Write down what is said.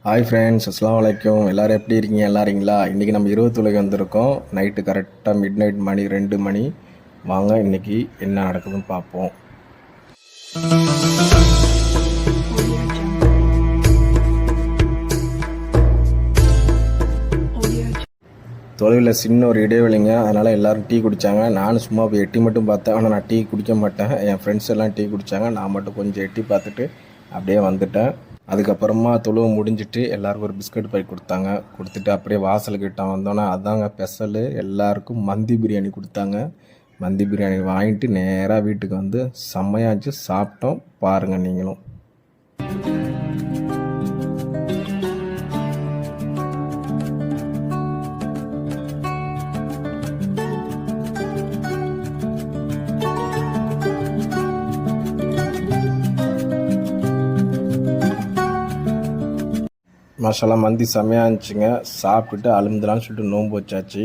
Hi friends, அஸ்ஸலாமு அலைக்கும். எல்லோரும் எப்படி இருக்கீங்க? நல்லா இருக்கீங்களா? இன்றைக்கி நம்ம இருபத்தொழுகு வந்திருக்கோம். நைட்டு கரெக்டாக மிட் நைட் மணி 2 மணி. வாங்க இன்றைக்கி என்ன நடக்குதுன்னு பார்ப்போம். தொலைவில் சின்ன ஒரு இடைவெளிங்க, அதனால் எல்லோரும் டீ குடித்தாங்க. நானும் சும்மா போய் எட்டி மட்டும் பார்த்தேன். ஆனால் நான் டீ குடிக்க மாட்டேன். என் ஃப்ரெண்ட்ஸ் எல்லாம் டீ குடித்தாங்க. நான் மட்டும் கொஞ்சம் எட்டி பார்த்துட்டு அப்படியே வந்துட்டேன். அதுக்கப்புறமா தொழுவு முடிஞ்சிட்டு எல்லாருக்கும் ஒரு பிஸ்கட் பை கொடுத்துட்டு அப்படியே வாசல்கிட்ட வந்தோன்னே அதாங்க ஸ்பெஷலு. எல்லாருக்கும் மந்தி பிரியாணி கொடுத்தாங்க. மந்தி பிரியாணி வாங்கிட்டு நேராக வீட்டுக்கு வந்து செம்மையாச்சு சாப்பிட்டோம். பாருங்கள் நீங்களும். மாஷாஅல்லாஹ் மந்தி செம்மையாக இருந்துச்சுங்க. சாப்பிட்டுட்டு அல்ஹம்துலில்லாஹ்னு சொல்லிட்டு நோன்பு வச்சாச்சு.